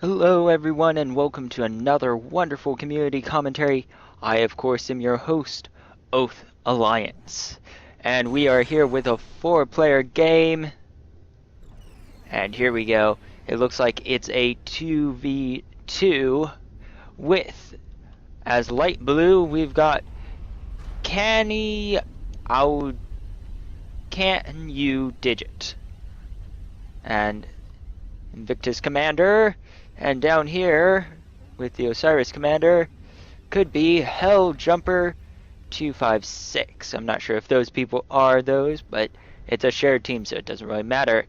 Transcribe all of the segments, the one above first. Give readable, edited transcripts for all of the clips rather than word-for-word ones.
Hello everyone and welcome to another wonderful community commentary. I of course am your host, OathAlliance. And we are here with a 4-player game. And here we go. It looks like it's a 2v2 with, as light blue, we've got Canyoudigit. And Invictus Commander. And down here, with the Osiris Commander, could be Hell Jumper 256. I'm not sure if those people are those, but it's a shared team, so it doesn't really matter.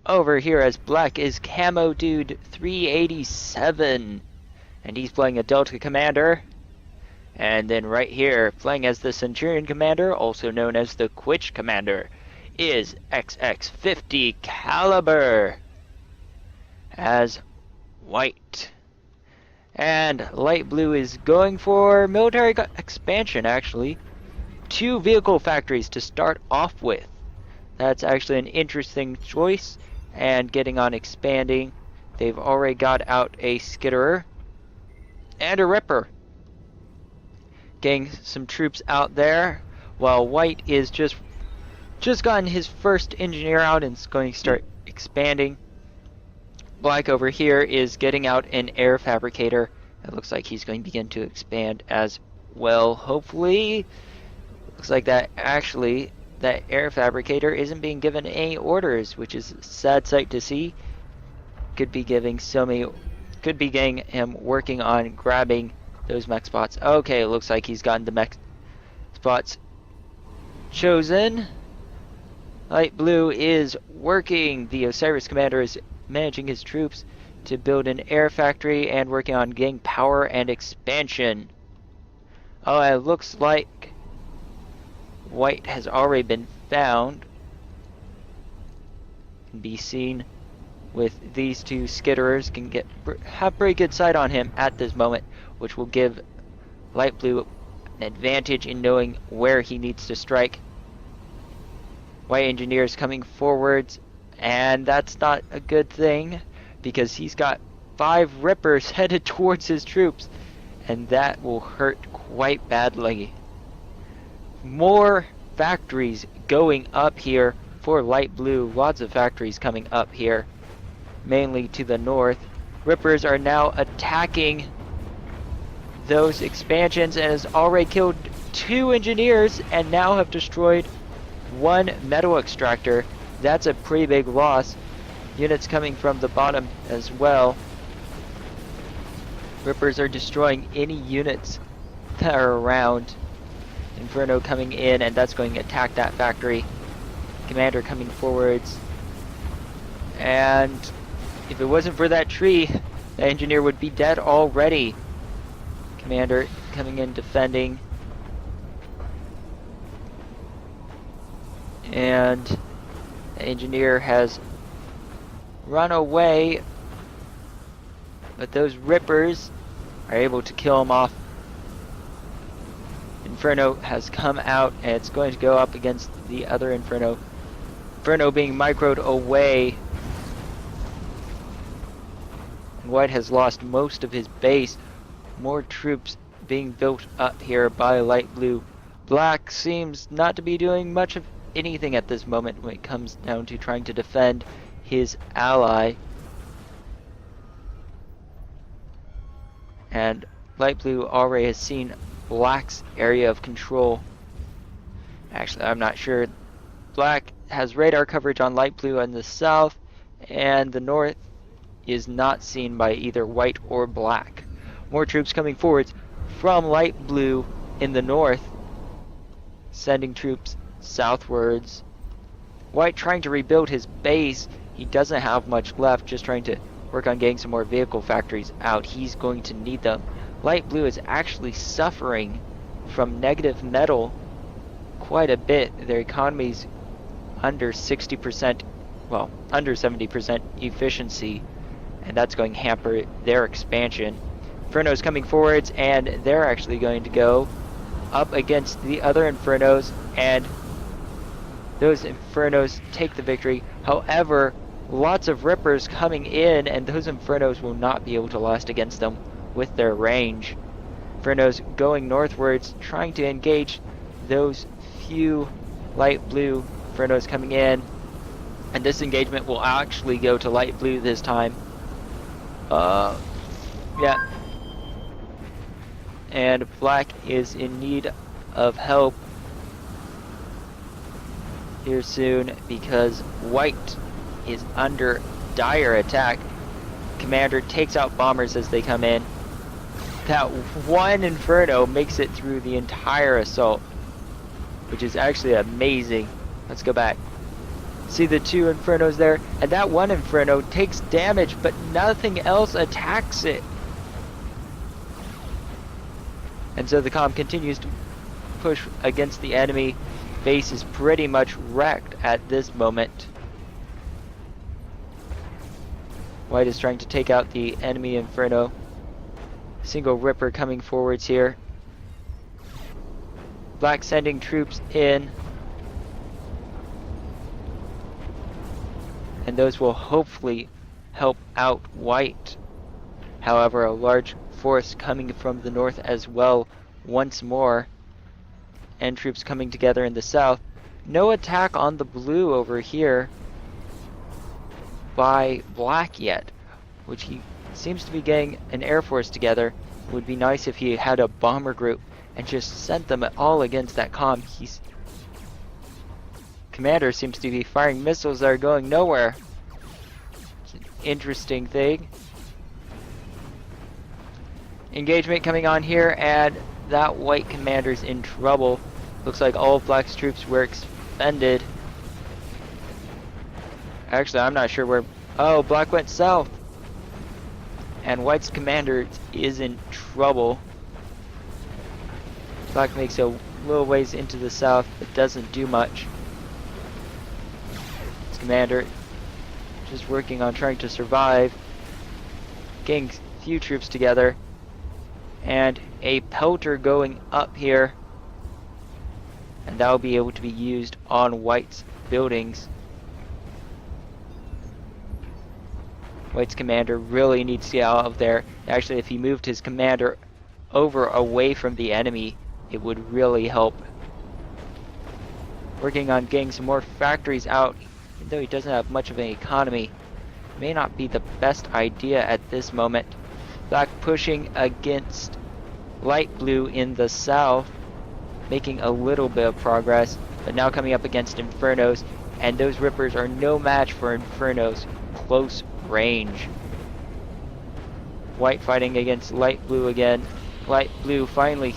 Over here as black is Camo Dude 387, and he's playing a Delta Commander. And then right here, playing as the Centurion Commander, also known as the Quitch Commander, is XX50 Caliber as white. And light blue is going for military expansion, actually. 2 vehicle factories to start off with. That's actually an interesting choice. And getting on expanding, they've already got out a skitterer and a ripper. Getting some troops out there, while white is just gotten his first engineer out and is going to start expanding. Black over here is getting out an air fabricator. It looks like he's going to begin to expand as well, hopefully. Looks like that air fabricator isn't being given any orders, which is a sad sight to see. Could be getting him working on grabbing those mech spots. Okay, it looks like he's gotten the mech spots chosen. Light blue is working. The Osiris Commander is managing his troops to build an air factory and working on getting power and expansion. Oh, it looks like white has already been found. Can be seen with these 2 skitterers. Can have pretty good sight on him at this moment, which will give light blue an advantage in knowing where he needs to strike. White engineers coming forwards, and that's not a good thing because he's got 5 rippers headed towards his troops, and that will hurt quite badly. More factories going up here for light blue. Lots of factories coming up here, mainly to the north. Rippers are now attacking those expansions and has already killed 2 engineers and now have destroyed 1 metal extractor. That's a pretty big loss. Units coming from the bottom as well. Rippers are destroying any units that are around. Inferno coming in, and that's going to attack that factory. Commander coming forwards. And if it wasn't for that tree, the engineer would be dead already. Commander coming in defending. And the engineer has run away, but those rippers are able to kill him off. Inferno has come out and it's going to go up against the other Inferno. Inferno being microed away. White has lost most of his base. More troops being built up here by light blue. Black seems not to be doing much of anything at this moment when it comes down to trying to defend his ally. And light blue already has seen black's area of control. Actually, I'm not sure. Black has radar coverage on light blue in the south, and the north is not seen by either white or black. More troops coming forwards from light blue in the north, sending troops southwards. White trying to rebuild his base. He doesn't have much left, just trying to work on getting some more vehicle factories out. He's going to need them. Light blue is actually suffering from negative metal quite a bit. Their economy's under 60%, well, under 70% efficiency, and that's going to hamper their expansion. Inferno's coming forwards, and they're actually going to go up against the other Infernos, and those Infernos take the victory. However, Lots of Rippers coming in, and those Infernos will not be able to last against them with their range. Infernos going northwards, trying to engage those few light blue Infernos coming in. And this engagement will actually go to light blue this time. Yeah. And black is in need of help here soon because white is under dire attack. Commander takes out bombers as they come in. That one Inferno makes it through the entire assault, which is actually amazing. Let's go back. See the two Infernos there? And that one Inferno takes damage, but nothing else attacks it. And so the comm continues to push against the enemy. Base is pretty much wrecked at this moment. White is trying to take out the enemy Inferno. Single Ripper coming forwards here. Black sending troops in. And those will hopefully help out white. However, a large force coming from the north as well once more. And troops coming together in the south. No attack on the blue over here by black yet, which he seems to be getting an air force together. It would be nice if he had a bomber group and just sent them all against that comm. Commander seems to be firing missiles that are going nowhere. It's an interesting thing. Engagement coming on here, and that white commander's in trouble. Looks like all of black's troops were expended. Actually, I'm not sure where... Oh, black went south. And white's commander is in trouble. Black makes a little ways into the south, but doesn't do much. His commander just working on trying to survive. Getting a few troops together. And a pelter going up here. And that will be able to be used on white's buildings. White's commander really needs to get out of there. Actually, if he moved his commander over away from the enemy, it would really help. Working on getting some more factories out, even though he doesn't have much of an economy. May not be the best idea at this moment. Black pushing against light blue in the south, making a little bit of progress, but now coming up against Infernos, and those Rippers are no match for Infernos close range. White fighting against light blue again. Light blue finally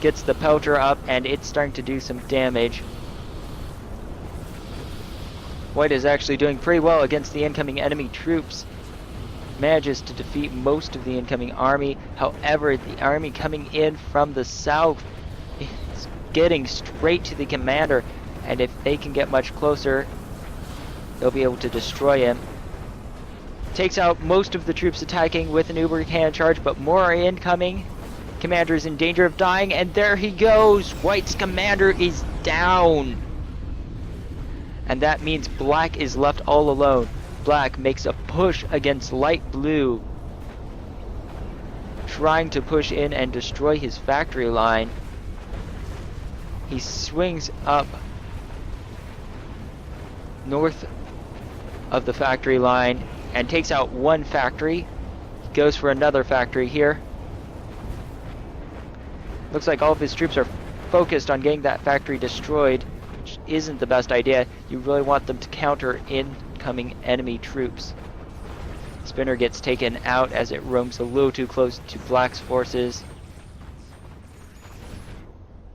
gets the pelter up, and it's starting to do some damage. White is actually doing pretty well against the incoming enemy troops. Manages to defeat most of the incoming army. However, the army coming in from the south is getting straight to the commander, and if they can get much closer, they'll be able to destroy him. Takes out most of the troops attacking with an uber cannon charge, but more are incoming. Commander is in danger of dying, and there he goes. White's commander is down. And that means black is left all alone. Black makes a push against light blue, trying to push in and destroy his factory line. He swings up north of the factory line and takes out one factory. Goes for another factory here. Looks like all of his troops are focused on getting that factory destroyed, which isn't the best idea. You really want them to counter incoming enemy troops. Spinner gets taken out as it roams a little too close to black's forces.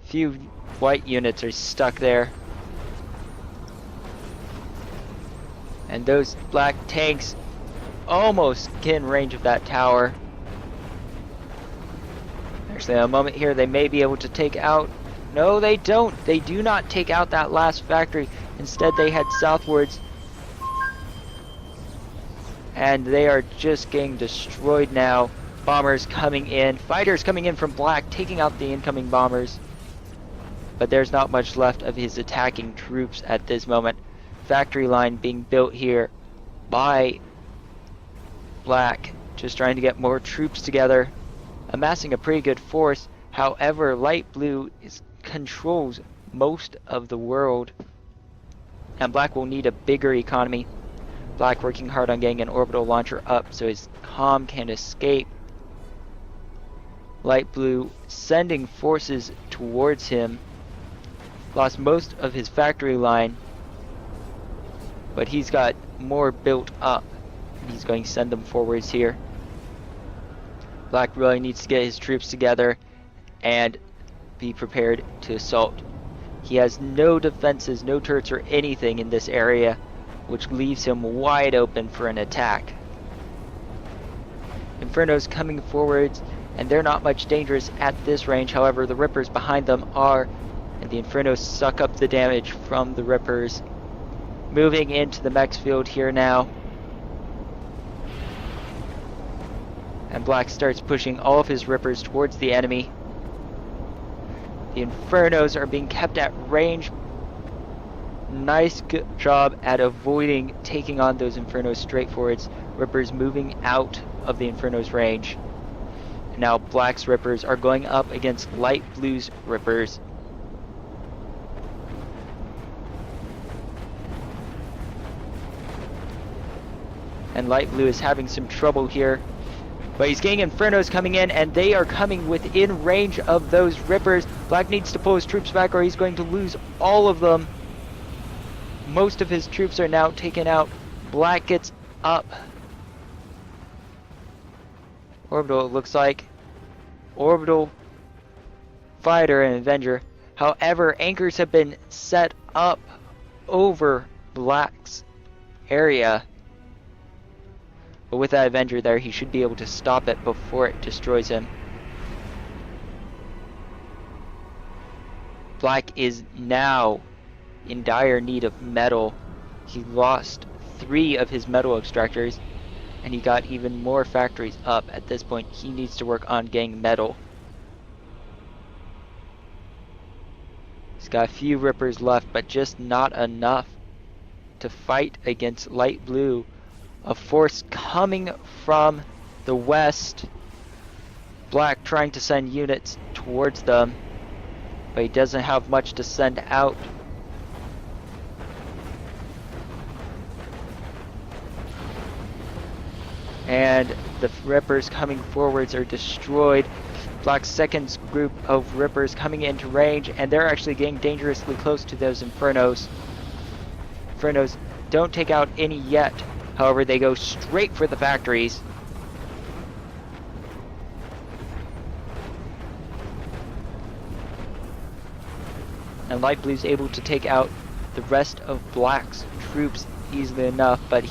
Few white units are stuck there. And those black tanks almost get in range of that tower. Actually, in a moment here, they may be able to take out... No, they don't. They do not take out that last factory. Instead, they head southwards. And they are just getting destroyed now. Bombers coming in. Fighters coming in from black, taking out the incoming bombers. But there's not much left of his attacking troops at this moment. Factory line being built here. by Black, just trying to get more troops together, amassing a pretty good force. However, Light Blue controls most of the world, and Black will need a bigger economy. Black working hard on getting an orbital launcher up so his comm can escape. Light Blue sending forces towards him. Lost most of his factory line, but he's got more built up. He's going to send them forwards here. Black really needs to get his troops together and be prepared to assault. He has no defenses, no turrets or anything in this area, which leaves him wide open for an attack. Inferno's coming forwards, and they're not much dangerous at this range. However, the Rippers behind them are, and the Infernos suck up the damage from the Rippers. Moving into the mech field here now. And Black starts pushing all of his Rippers towards the enemy. The Infernos are being kept at range. Nice good job at avoiding taking on those Infernos straight forwards. Rippers moving out of the Infernos range. And now Black's Rippers are going up against Light Blue's Rippers. And Light Blue is having some trouble here. But he's getting Infernos coming in, and they are coming within range of those Rippers. Black needs to pull his troops back or he's going to lose all of them. Most of his troops are now taken out. Black gets up. Orbital, it looks like. Orbital, Fighter, and Avenger. However, anchors have been set up over Black's area. But with that Avenger there, he should be able to stop it before it destroys him. Black is now in dire need of metal. He lost 3 of his metal extractors, and he got even more factories up. At this point, he needs to work on getting metal. He's got a few Rippers left, but just not enough to fight against Light Blue. A force coming from the west. Black trying to send units towards them, but he doesn't have much to send out. And the Rippers coming forwards are destroyed. Black's second group of Rippers coming into range, and they're actually getting dangerously close to those Infernos. Infernos don't take out any yet. However, they go straight for the factories. And Light Blue's able to take out the rest of Black's troops easily enough, but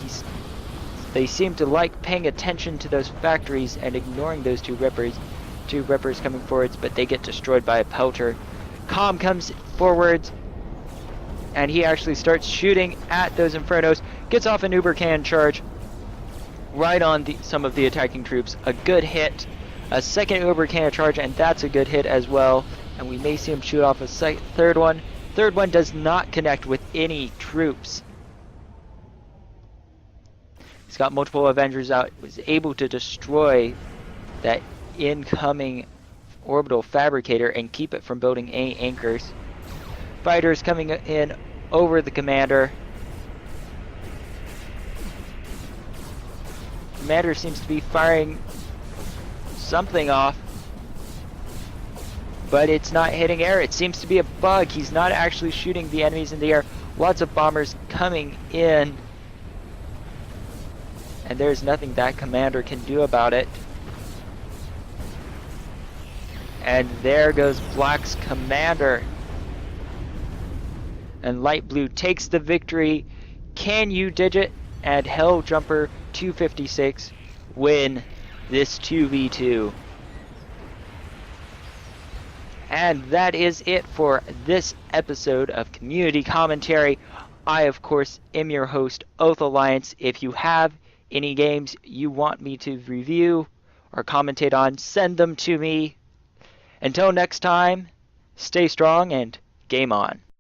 they seem to like paying attention to those factories and ignoring those 2 Rippers. 2 Rippers coming forwards, but they get destroyed by a Pelter. Comm comes forwards, and he actually starts shooting at those Infernos. Gets off an Uber cannon charge right on some of the attacking troops. A good hit. A second Uber cannon charge, and that's a good hit as well. And we may see him shoot off a third one. Third one does not connect with any troops. He's got multiple Avengers out. Was able to destroy that incoming orbital fabricator and keep it from building any anchors. Fighters coming in over the commander. Commander seems to be firing something off, but it's not hitting air. It seems to be a bug. He's not actually shooting the enemies in the air. Lots of bombers coming in, and there's nothing that Commander can do about it. And there goes Black's Commander. And Light Blue takes the victory. Canyoudigit and Helljumper 256 win this 2v2. And that is it for this episode of Community Commentary. I, of course, am your host, OathAlliance. If you have any games you want me to review or commentate on, send them to me. Until next time, stay strong and game on.